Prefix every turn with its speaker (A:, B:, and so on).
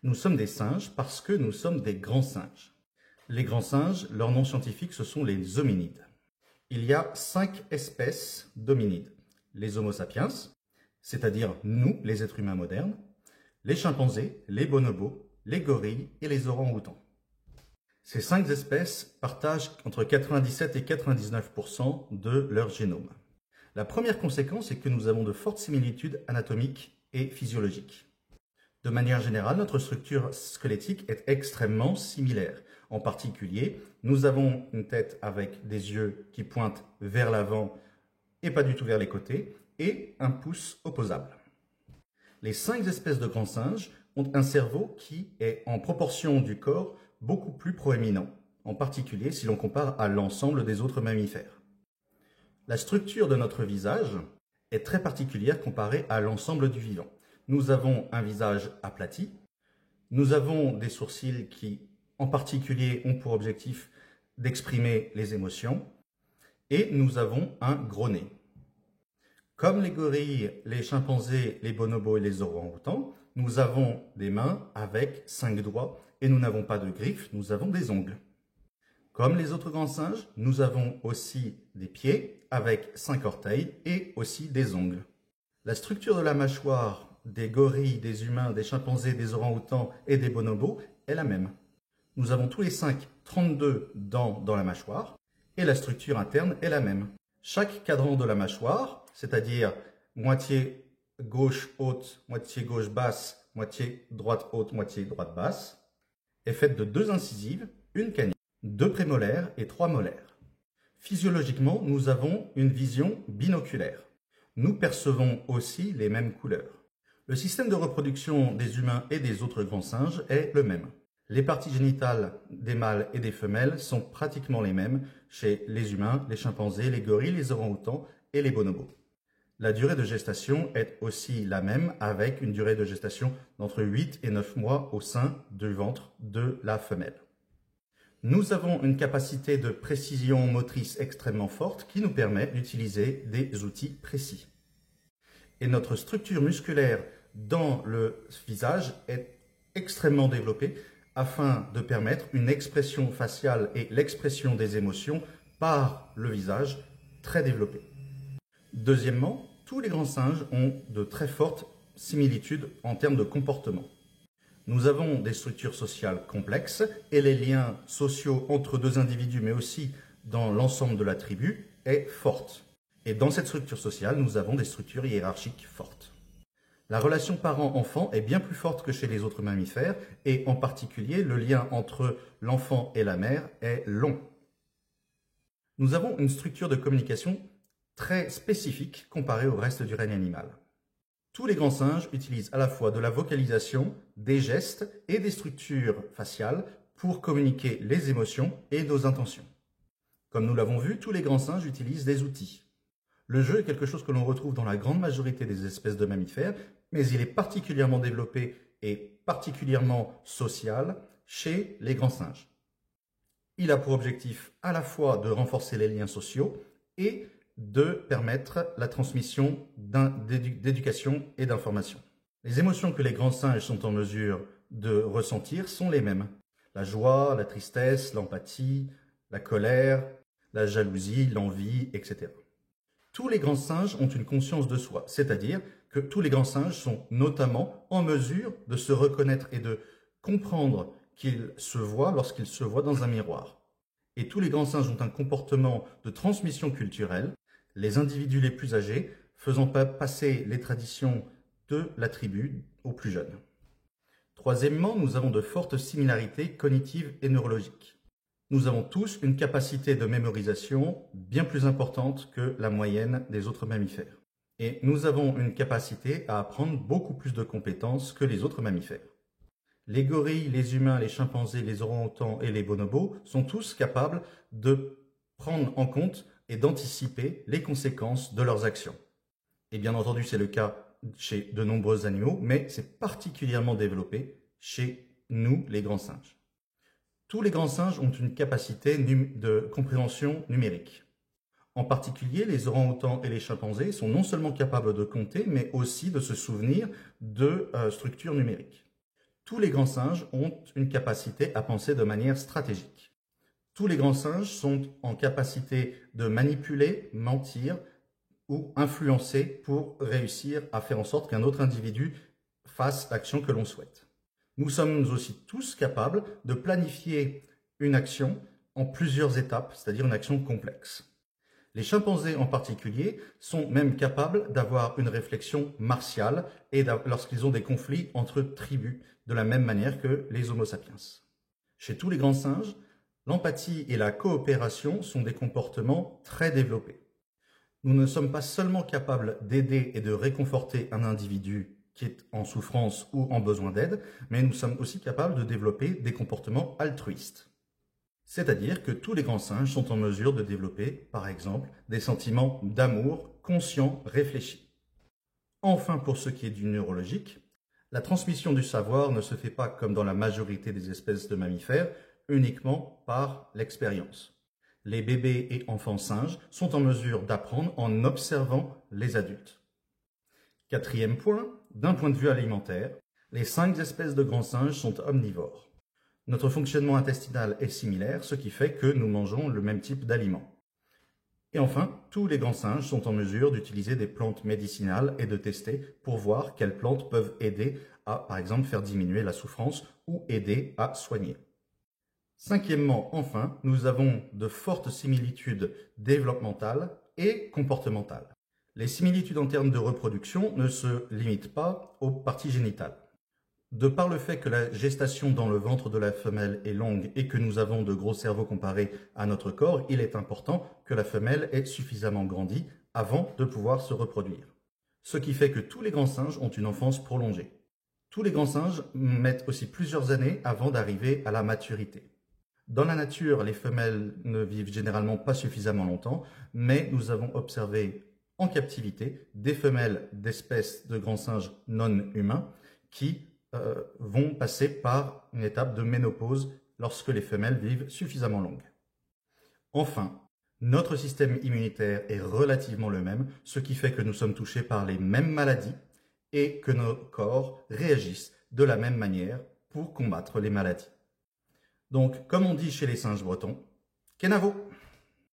A: Nous sommes des singes parce que nous sommes des grands singes. Les grands singes, leur nom scientifique, ce sont les hominides. Il y a 5 espèces d'hominides. Les Homo sapiens, c'est-à-dire nous, les êtres humains modernes, les chimpanzés, les bonobos, les gorilles et les orang-outans. Ces 5 espèces partagent entre 97 et 99% de leur génome. La première conséquence est que nous avons de fortes similitudes anatomiques et physiologiques. De manière générale, notre structure squelettique est extrêmement similaire. En particulier, nous avons une tête avec des yeux qui pointent vers l'avant et pas du tout vers les côtés, et un pouce opposable. Les 5 espèces de grands singes ont un cerveau qui est en proportion du corps beaucoup plus proéminent, en particulier si l'on compare à l'ensemble des autres mammifères. La structure de notre visage est très particulière comparée à l'ensemble du vivant. Nous avons un visage aplati, nous avons des sourcils qui, en particulier, ont pour objectif d'exprimer les émotions, et nous avons un gros nez. Comme les gorilles, les chimpanzés, les bonobos et les orang-outans, nous avons des mains avec 5 doigts et nous n'avons pas de griffes, nous avons des ongles. Comme les autres grands singes, nous avons aussi des pieds avec 5 orteils et aussi des ongles. La structure de la mâchoire des gorilles, des humains, des chimpanzés, des orang-outans et des bonobos est la même. Nous avons tous les 5 32 dents dans la mâchoire et la structure interne est la même. Chaque cadran de la mâchoire, c'est-à-dire moitié gauche haute, moitié gauche basse, moitié droite haute, moitié droite basse, est faite de 2 incisives, une canine, 2 prémolaires et 3 molaires. Physiologiquement, nous avons une vision binoculaire. Nous percevons aussi les mêmes couleurs. Le système de reproduction des humains et des autres grands singes est le même. Les parties génitales des mâles et des femelles sont pratiquement les mêmes chez les humains, les chimpanzés, les gorilles, les orang-outans et les bonobos. La durée de gestation est aussi la même avec une durée de gestation d'entre 8 et 9 mois au sein du ventre de la femelle. Nous avons une capacité de précision motrice extrêmement forte qui nous permet d'utiliser des outils précis. Et notre structure musculaire dans le visage est extrêmement développée afin de permettre une expression faciale et l'expression des émotions par le visage très développée. Deuxièmement, tous les grands singes ont de très fortes similitudes en termes de comportement. Nous avons des structures sociales complexes et les liens sociaux entre 2 individus, mais aussi dans l'ensemble de la tribu, est forte. Et dans cette structure sociale, nous avons des structures hiérarchiques fortes. La relation parent-enfant est bien plus forte que chez les autres mammifères et en particulier, le lien entre l'enfant et la mère est long. Nous avons une structure de communication très spécifique comparée au reste du règne animal. Tous les grands singes utilisent à la fois de la vocalisation, des gestes et des structures faciales pour communiquer les émotions et nos intentions. Comme nous l'avons vu, tous les grands singes utilisent des outils. Le jeu est quelque chose que l'on retrouve dans la grande majorité des espèces de mammifères, mais il est particulièrement développé et particulièrement social chez les grands singes. Il a pour objectif à la fois de renforcer les liens sociaux et de permettre la transmission d'éducation et d'information. Les émotions que les grands singes sont en mesure de ressentir sont les mêmes. La joie, la tristesse, l'empathie, la colère, la jalousie, l'envie, etc. Tous les grands singes ont une conscience de soi, c'est-à-dire que tous les grands singes sont notamment en mesure de se reconnaître et de comprendre qu'ils se voient lorsqu'ils se voient dans un miroir. Et tous les grands singes ont un comportement de transmission culturelle, les individus les plus âgés faisant passer les traditions de la tribu aux plus jeunes. Troisièmement, nous avons de fortes similarités cognitives et neurologiques. Nous avons tous une capacité de mémorisation bien plus importante que la moyenne des autres mammifères. Et nous avons une capacité à apprendre beaucoup plus de compétences que les autres mammifères. Les gorilles, les humains, les chimpanzés, les orang-outans et les bonobos sont tous capables de prendre en compte et d'anticiper les conséquences de leurs actions. Et bien entendu, c'est le cas chez de nombreux animaux, mais c'est particulièrement développé chez nous, les grands singes. Tous les grands singes ont une capacité de compréhension numérique. En particulier, les orang-outans et les chimpanzés sont non seulement capables de compter, mais aussi de se souvenir de structures numériques. Tous les grands singes ont une capacité à penser de manière stratégique. Tous les grands singes sont en capacité de manipuler, mentir ou influencer pour réussir à faire en sorte qu'un autre individu fasse l'action que l'on souhaite. Nous sommes aussi tous capables de planifier une action en plusieurs étapes, c'est-à-dire une action complexe. Les chimpanzés en particulier sont même capables d'avoir une réflexion martiale et lorsqu'ils ont des conflits entre tribus, de la même manière que les Homo sapiens. Chez tous les grands singes, l'empathie et la coopération sont des comportements très développés. Nous ne sommes pas seulement capables d'aider et de réconforter un individu qui est en souffrance ou en besoin d'aide, mais nous sommes aussi capables de développer des comportements altruistes. C'est-à-dire que tous les grands singes sont en mesure de développer, par exemple, des sentiments d'amour conscients, réfléchis. Enfin, pour ce qui est du neurologique, la transmission du savoir ne se fait pas comme dans la majorité des espèces de mammifères, uniquement par l'expérience. Les bébés et enfants singes sont en mesure d'apprendre en observant les adultes. Quatrième point, d'un point de vue alimentaire, les 5 espèces de grands singes sont omnivores. Notre fonctionnement intestinal est similaire, ce qui fait que nous mangeons le même type d'aliments. Et enfin, tous les grands singes sont en mesure d'utiliser des plantes médicinales et de tester pour voir quelles plantes peuvent aider à, par exemple, faire diminuer la souffrance ou aider à soigner. Cinquièmement, enfin, nous avons de fortes similitudes développementales et comportementales. Les similitudes en termes de reproduction ne se limitent pas aux parties génitales. De par le fait que la gestation dans le ventre de la femelle est longue et que nous avons de gros cerveaux comparés à notre corps, il est important que la femelle ait suffisamment grandi avant de pouvoir se reproduire. Ce qui fait que tous les grands singes ont une enfance prolongée. Tous les grands singes mettent aussi plusieurs années avant d'arriver à la maturité. Dans la nature, les femelles ne vivent généralement pas suffisamment longtemps, mais nous avons observé en captivité des femelles d'espèces de grands singes non humains qui vont passer par une étape de ménopause lorsque les femelles vivent suffisamment longues. Enfin, notre système immunitaire est relativement le même, ce qui fait que nous sommes touchés par les mêmes maladies et que nos corps réagissent de la même manière pour combattre les maladies. Donc, comme on dit chez les singes bretons, Kenavo!